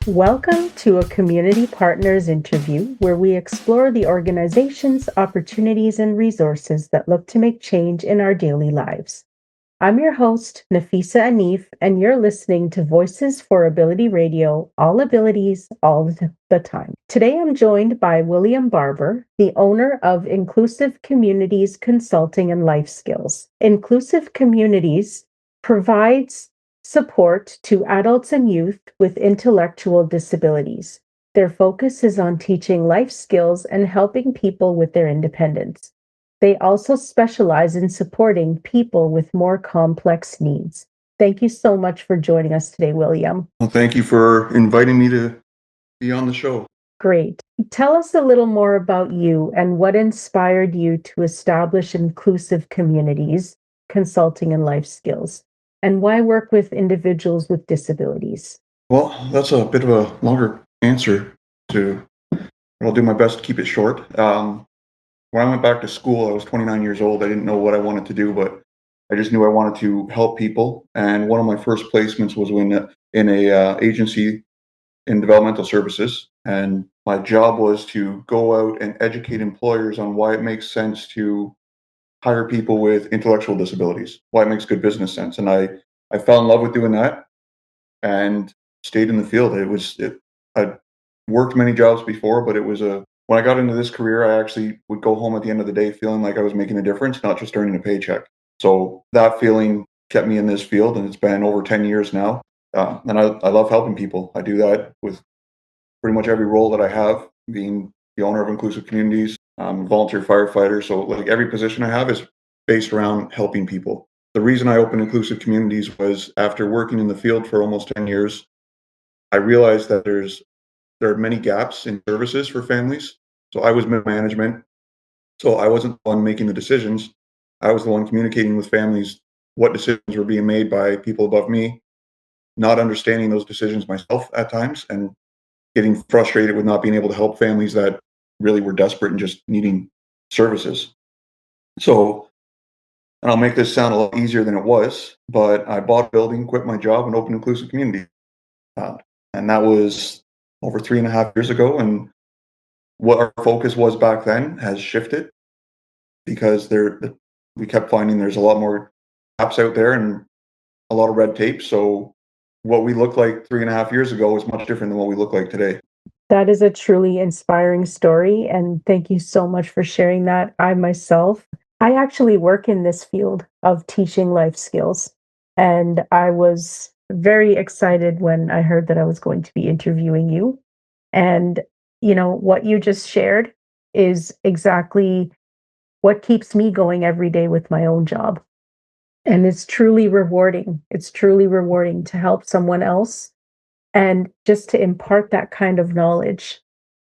Welcome to a Community Partners interview where we explore the organizations, opportunities, and resources that look to make change in our daily lives. I'm your host, Nafisah Anif, and you're listening to Voices for Ability Radio, all abilities, all the time. Today I'm joined by William Barber, the owner of Inclusive Communities Consulting and Lifeskills. Inclusive Communities provides support to adults and youth with intellectual disabilities. Their focus is on teaching life skills and helping people with their independence. They also specialize in supporting people with more complex needs. Thank you so much for joining us today, William. Well, thank you for inviting me to be on the show. Great. Tell us a little more about you and what inspired you to establish Inclusive Communities, Consulting and Life Skills, and why work with individuals with disabilities? Well, that's a bit of a longer answer to, I'll do my best to keep it short. When I went back to school, I was 29 years old. I didn't know what I wanted to do, but I just knew I wanted to help people. And one of my first placements was in a agency in developmental services. And my job was to go out and educate employers on why it makes sense to hire people with intellectual disabilities, why it makes good business sense. And I fell in love with doing that and stayed in the field. I'd worked many jobs before, but when I got into this career, I actually would go home at the end of the day feeling like I was making a difference, not just earning a paycheck. So that feeling kept me in this field, and it's been over 10 years now. And I love helping people. I do that with pretty much every role that I have, being the owner of Inclusive Communities, volunteer firefighter. So like every position I have is based around helping people. The reason I opened Inclusive Communities was after working in the field for almost 10 years, I realized that there are many gaps in services for families. So I was middle management. So I wasn't the one making the decisions. I was the one communicating with families what decisions were being made by people above me, not understanding those decisions myself at times, and getting frustrated with not being able to help families that really were desperate and just needing services. So, and I'll make this sound a lot easier than it was, but I bought a building, quit my job, and opened Inclusive Community. Uh, and that was over 3.5 years ago. And what our focus was back then has shifted because we kept finding there's a lot more apps out there and a lot of red tape. So what we looked like 3.5 years ago is much different than what we look like today. That is a truly inspiring story, and thank you so much for sharing that. I actually work in this field of teaching life skills, and I was very excited when I heard that I was going to be interviewing you. And, what you just shared is exactly what keeps me going every day with my own job. And it's truly rewarding. It's truly rewarding to help someone else and just to impart that kind of knowledge.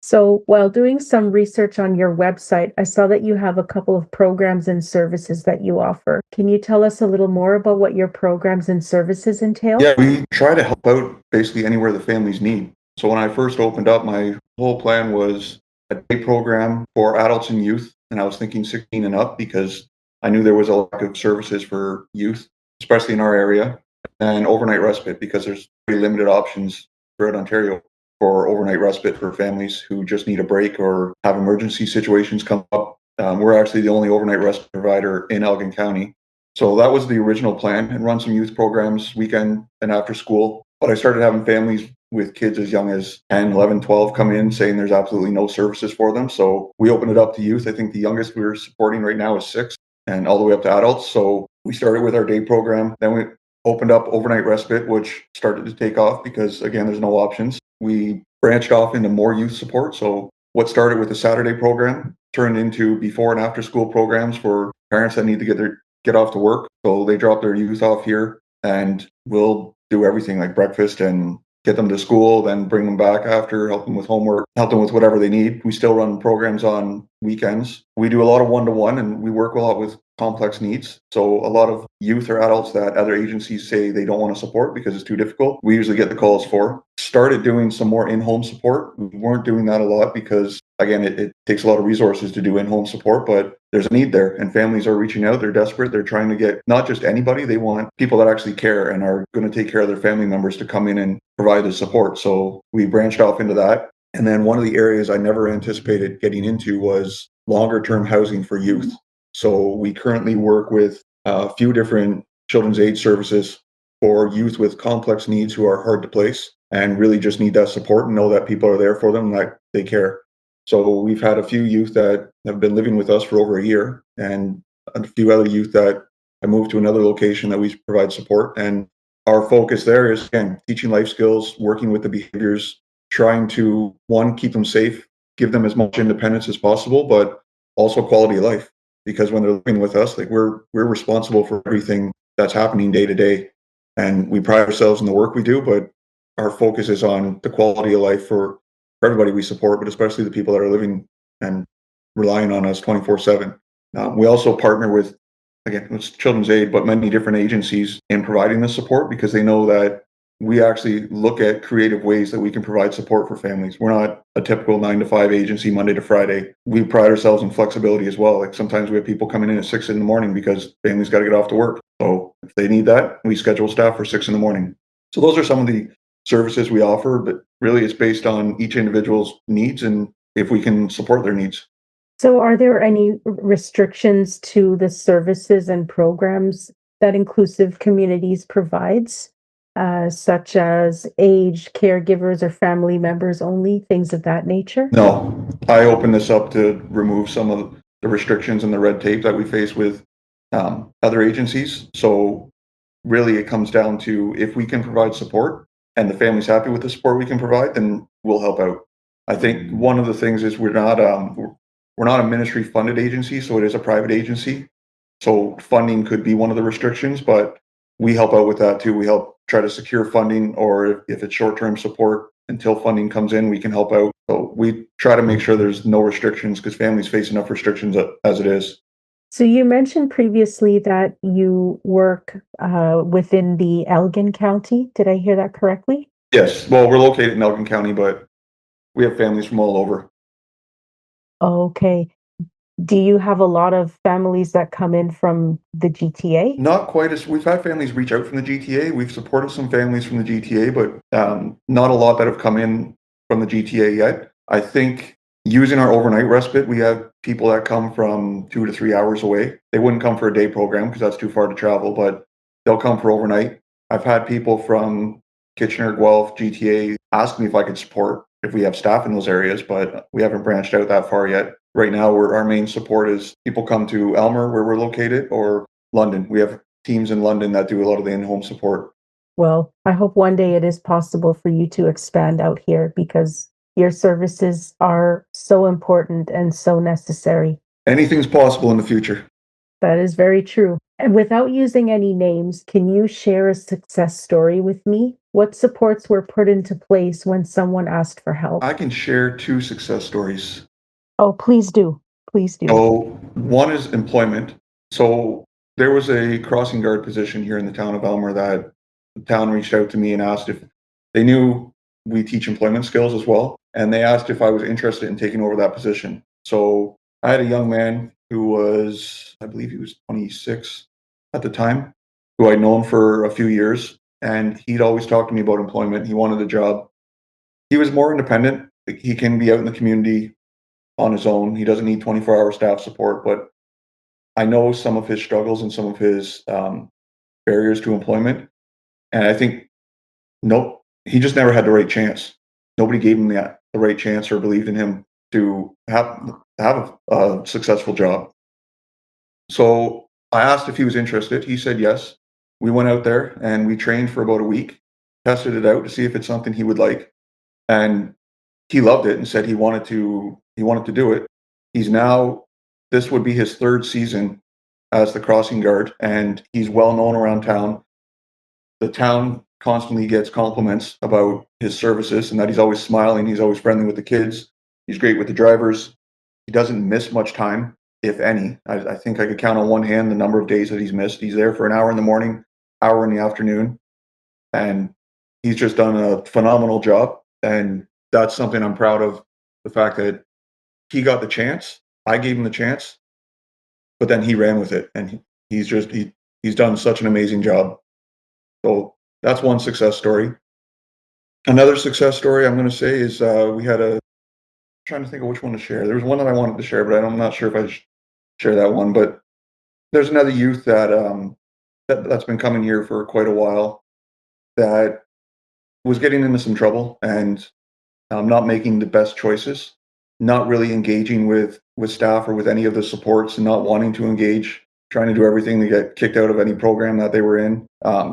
So, while doing some research on your website, I saw that you have a couple of programs and services that you offer. Can you tell us a little more about what your programs and services entail? Yeah, we try to help out basically anywhere the families need. So when I first opened up, my whole plan was a day program for adults and youth. And I was thinking 16 and up because I knew there was a lack of services for youth, especially in our area, and overnight respite because there's pretty limited options throughout Ontario for overnight respite for families who just need a break or have emergency situations come up. We're actually the only overnight respite provider in Elgin County. So that was the original plan, and run some youth programs weekend and after school. But I started having families with kids as young as 10, 11, 12 come in saying there's absolutely no services for them. So we opened it up to youth. I think the youngest we're supporting right now is 6 and all the way up to adults. So we started with our day program. Then we opened up overnight respite, which started to take off because, again, there's no options. We branched off into more youth support. So what started with a Saturday program turned into before and after school programs for parents that need to get off to work. So they drop their youth off here and we'll do everything like breakfast and get them to school, then bring them back after, help them with homework, help them with whatever they need. We still run programs on weekends. We do a lot of one-to-one and we work a lot with complex needs. So a lot of youth or adults that other agencies say they don't want to support because it's too difficult, we usually get the calls for. Started doing some more in-home support. We weren't doing that a lot because, again, it takes a lot of resources to do in-home support, but there's a need there and families are reaching out. They're desperate. They're trying to get not just anybody. They want people that actually care and are going to take care of their family members to come in and provide the support. So we branched off into that. And then one of the areas I never anticipated getting into was longer term housing for youth. So we currently work with a few different children's aid services for youth with complex needs who are hard to place and really just need that support and know that people are there for them and that they care. So we've had a few youth that have been living with us for over a year and a few other youth that have moved to another location that we provide support. And our focus there is, again, teaching life skills, working with the behaviors, trying to, one, keep them safe, give them as much independence as possible, but also quality of life. Because when they're living with us, like we're responsible for everything that's happening day to day. And we pride ourselves in the work we do, but our focus is on the quality of life for everybody we support, but especially the people that are living and relying on us 24/7. We also partner with, again, it's Children's Aid, but many different agencies in providing this support because they know that we actually look at creative ways that we can provide support for families. We're not a typical 9 to 5 agency, Monday to Friday. We pride ourselves in flexibility as well. Like sometimes we have people coming in at 6 in the morning because families got to get off to work. So if they need that, we schedule staff for 6 in the morning. So those are some of the services we offer, but really it's based on each individual's needs and if we can support their needs. So, are there any restrictions to the services and programs that Inclusive Communities provides, such as age, caregivers, or family members only, things of that nature? No, I open this up to remove some of the restrictions and the red tape that we face with other agencies. So really it comes down to if we can provide support and the family's happy with the support we can provide, then we'll help out. I think one of the things is we're not a ministry funded agency, so it is a private agency. So funding could be one of the restrictions, but we help out with that too. We help try to secure funding, or if it's short-term support until funding comes in, we can help out. So we try to make sure there's no restrictions because families face enough restrictions as it is. So, you mentioned previously that you work within the Elgin County. Did I hear that correctly? Yes, well, we're located in Elgin County, but we have families from all over. Okay. Do you have a lot of families that come in from the GTA? Not quite as we've had families reach out from the GTA. We've supported some families from the GTA, but not a lot that have come in from the GTA yet. I think using our overnight respite, we have people that come from 2 to 3 hours away. They wouldn't come for a day program because that's too far to travel, but they'll come for overnight. I've had people from Kitchener, Guelph, GTA ask me if I could support if we have staff in those areas, but we haven't branched out that far yet. Right now, our main support is people come to Elmer, where we're located, or London. We have teams in London that do a lot of the in-home support. Well, I hope one day it is possible for you to expand out here because your services are so important and so necessary. Anything's possible in the future. That is very true. And without using any names, can you share a success story with me? What supports were put into place when someone asked for help? I can share two success stories. Oh, please do. Please do. So one is employment. So there was a crossing guard position here in the town of Elmer that the town reached out to me and asked if they knew we teach employment skills as well. And they asked if I was interested in taking over that position. So I had a young man who was, I believe he was 26 at the time, who I'd known for a few years. And he'd always talked to me about employment. He wanted a job. He was more independent. He can be out in the community on his own. He doesn't need 24-hour staff support, but I know some of his struggles and some of his barriers to employment. And I think, nope, he just never had the right chance. Nobody gave him the right chance or believed in him to have a successful job. So I asked if he was interested. He said yes. We went out there and we trained for about a week, tested it out to see if it's something he would like. And he loved it and said he wanted to do it. He's now, this would be his third season as the crossing guard, and he's well known around town. The town constantly gets compliments about his services and that he's always smiling, he's always friendly with the kids, he's great with the drivers, he doesn't miss much time. if any. I think I could count on one hand the number of days that he's missed. He's there for an hour in the morning, hour in the afternoon, and he's just done a phenomenal job. And that's something I'm proud of. The fact that he got the chance, I gave him the chance, but then he ran with it, and he's done such an amazing job. So that's one success story. Another success story I'm going to say is we had a trying to think of which one to share. There was one that I wanted to share, but I'm not sure if I share that one. But there's another youth that's been coming here for quite a while that was getting into some trouble and not making the best choices, not really engaging with staff or with any of the supports, and not wanting to engage, trying to do everything to get kicked out of any program that they were in.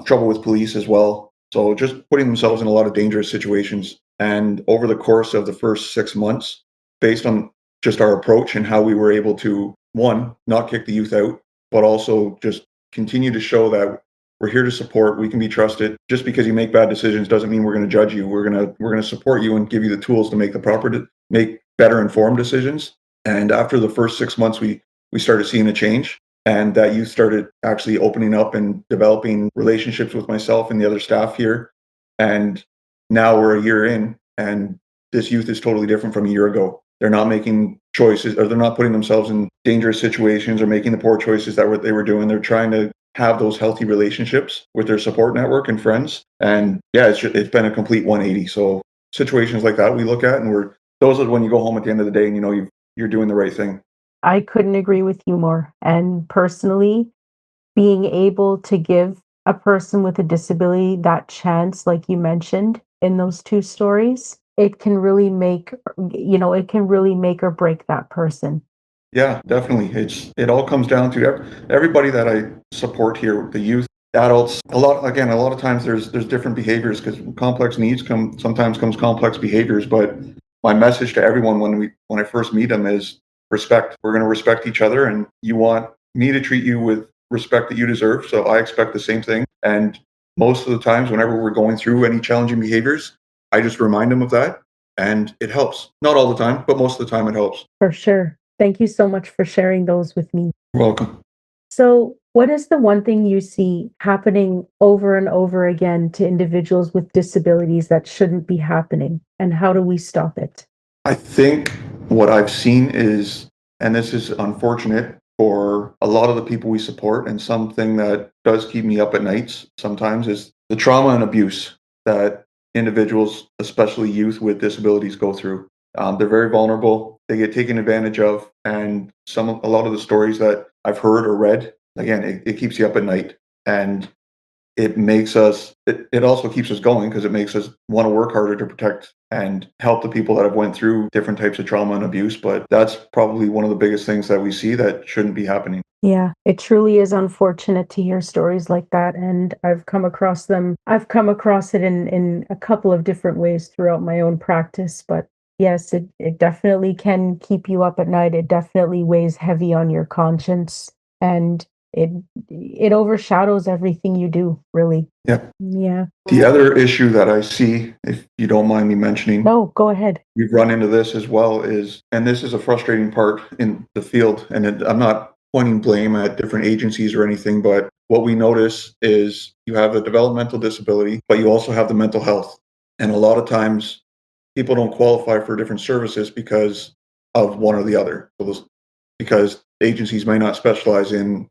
Trouble with police as well. So just putting themselves in a lot of dangerous situations. And over the course of the first 6 months, based on just our approach and how we were able to, one, not kick the youth out, but also just continue to show that we're here to support. We can be trusted. Just because you make bad decisions doesn't mean we're going to judge you. We're going to support you and give you the tools to make make better informed decisions. And after the first 6 months, we started seeing a change, and that youth started actually opening up and developing relationships with myself and the other staff here. And now we're a year in, and this youth is totally different from a year ago. They're not making choices, or they're not putting themselves in dangerous situations or making the poor choices that they were doing. They're trying to have those healthy relationships with their support network and friends. And yeah, it's been a complete 180. So situations like that we look at, and those are when you go home at the end of the day and you know you're doing the right thing. I couldn't agree with you more. And personally, being able to give a person with a disability that chance, like you mentioned in those two stories, it can really make, it can really make or break that person. Yeah, definitely. It all comes down to everybody that I support here, the youth, adults. A lot of times there's different behaviors because complex needs sometimes comes complex behaviors. But my message to everyone when I first meet them is respect. We're going to respect each other, and you want me to treat you with respect that you deserve. So I expect the same thing. And most of the times, whenever we're going through any challenging behaviors, I just remind them of that, and it helps. Not all the time, but most of the time it helps. For sure. Thank you so much for sharing those with me. You're welcome. So, what is the one thing you see happening over and over again to individuals with disabilities that shouldn't be happening? And how do we stop it? I think what I've seen is, and this is unfortunate for a lot of the people we support, and something that does keep me up at nights sometimes, is the trauma and abuse that individuals, especially youth with disabilities, go through. They're very vulnerable. They get taken advantage of, and a lot of the stories that I've heard or read, again, it keeps you up at night, and it also keeps us going because it makes us want to work harder to protect and help the people that have went through different types of trauma and abuse. But that's probably one of the biggest things that we see that shouldn't be happening. Yeah, it truly is unfortunate to hear stories like that. And I've come across them. I've come across it in a couple of different ways throughout my own practice. But yes, it definitely can keep you up at night. It definitely weighs heavy on your conscience. And it it overshadows everything you do, really. Yeah. Yeah. The other issue that I see, if you don't mind me mentioning, No, go ahead. we've run into this as well, and this is a frustrating part in the field, and I'm not pointing blame at different agencies or anything, but what we notice is you have a developmental disability, but you also have the mental health. And a lot of times people don't qualify for different services because of one or the other. Because agencies may not specialize in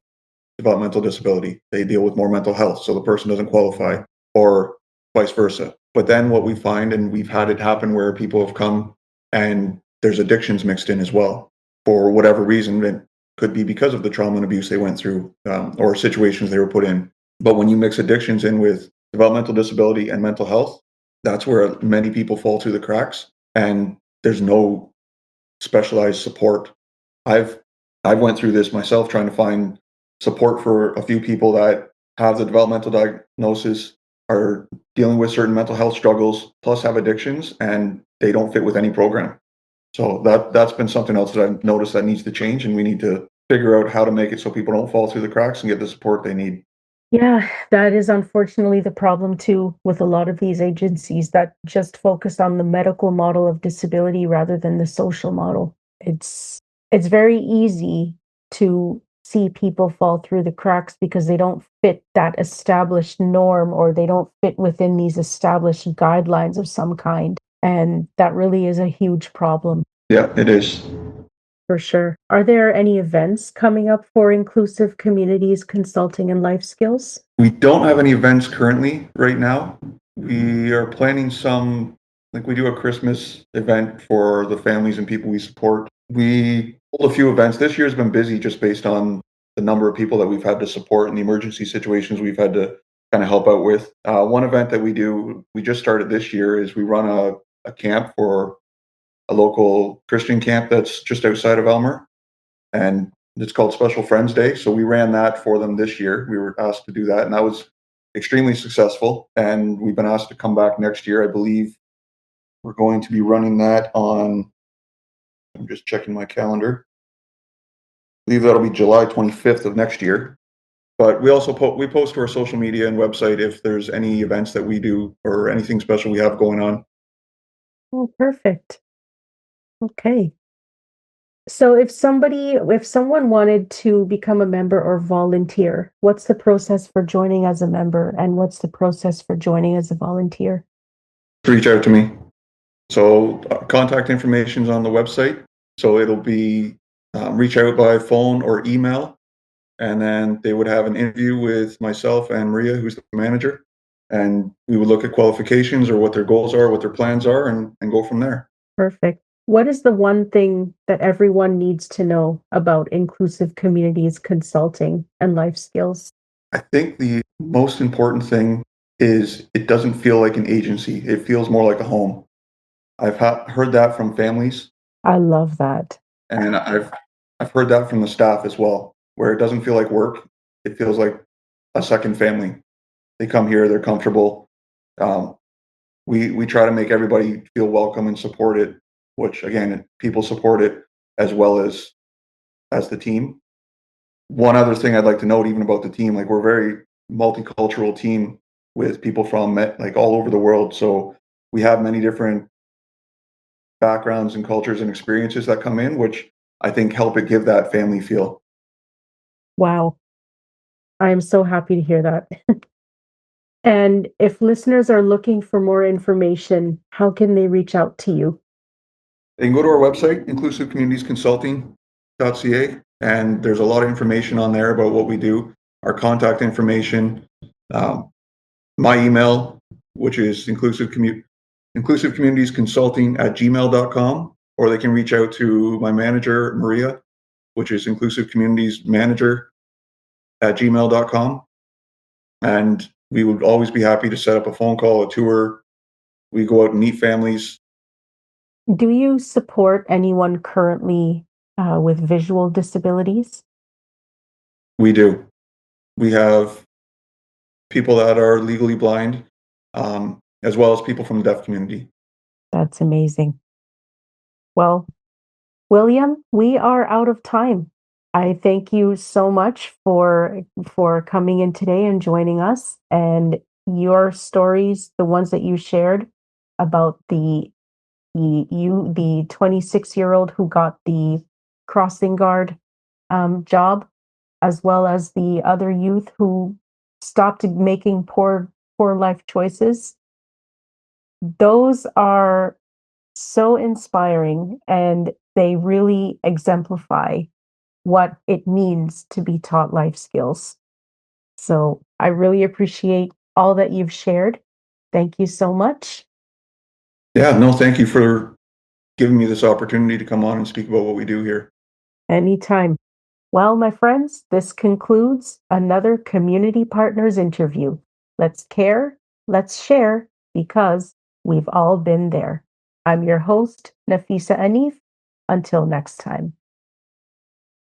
developmental disability. They deal with more mental health, so the person doesn't qualify, or vice versa. But then what we find, and we've had it happen where people have come and there's addictions mixed in as well for whatever reason. It could be because of the trauma and abuse they went through, or situations they were put in. But when you mix addictions in with developmental disability and mental health, that's where many people fall through the cracks, and there's no specialized support. I've I've went through this myself trying to find support for a few people that have the developmental diagnosis, are dealing with certain mental health struggles, plus have addictions, and they don't fit with any program. So that's been something else that I've noticed that needs to change, and we need to figure out how to make it so people don't fall through the cracks and get the support they need. Yeah, that is unfortunately the problem too with a lot of these agencies that just focus on the medical model of disability rather than the social model. It's very easy to see people fall through the cracks because they don't fit that established norm or they don't fit within these established guidelines of some kind. And that really is a huge problem Yeah, it is. for sure. Are there any events coming up for inclusive communities consulting and life skills? We don't have any events currently right now. We are planning some, like we do a Christmas event for the families and people we support. We hold a few events. This year's been busy just based on the number of people that we've had to support and the emergency situations we've had to kind of help out with. One event that we do, we just started this year, is we run a camp for a local Christian camp that's just outside of Elmer, and it's called Special Friends Day. So we ran that for them this year. We were asked to do that, and that was extremely successful. And we've been asked to come back next year. I believe we're going to be running that on, I'm just checking my calendar. I believe that'll be July 25th of next year. But we also we post to our social media and website if there's any events that we do or anything special we have going on. Oh, perfect. Okay. So if someone wanted to become a member or volunteer, what's the process for joining as a member and what's the process for joining as a volunteer? Reach out to me. So contact information is on the website. So it'll be reach out by phone or email, and then they would have an interview with myself and Maria, who's the manager, and we would look at qualifications or what their goals are, what their plans are, and go from there. Perfect. What is the one thing that everyone needs to know about inclusive communities consulting and life skills? I think the most important thing is it doesn't feel like an agency. It feels more like a home. I've heard that from families, I love that. and I've heard that from the staff as well, where it doesn't feel like work. It feels like a second family. They come here, they're comfortable. Um, we try to make everybody feel welcome and support it, which again, people support it as well as the team. One other thing I'd like to note, even about the team, like we're a very multicultural team with people from like all over the world. So we have many different backgrounds and cultures and experiences that come in, which I think help it give that family feel. Wow. I am so happy to hear that. And if listeners are looking for more information, how can they reach out to you? They can go to our website, inclusivecommunitiesconsulting.ca, and there's a lot of information on there about what we do, our contact information, um, my email, which is inclusivecommunitiesconsulting@gmail.com, or they can reach out to my manager, Maria, which is inclusivecommunitiesmanager@gmail.com. And we would always be happy to set up a phone call, a tour. We go out and meet families. Do you support anyone currently with visual disabilities? We do. We have people that are legally blind, as well as people from the deaf community. That's amazing. Well, William, we are out of time. I thank you so much for coming in today and joining us. And your stories, the ones that you shared about the 26-year-old who got the crossing guard job, as well as the other youth who stopped making poor life choices. Those are so inspiring and they really exemplify what it means to be taught life skills. So I really appreciate all that you've shared. Thank you so much. Yeah, no, thank you for giving me this opportunity to come on and speak about what we do here. Anytime. Well, my friends, this concludes another Community Partners interview. Let's care, let's share, because we've all been there. I'm your host, Nafisah Anif. Until next time.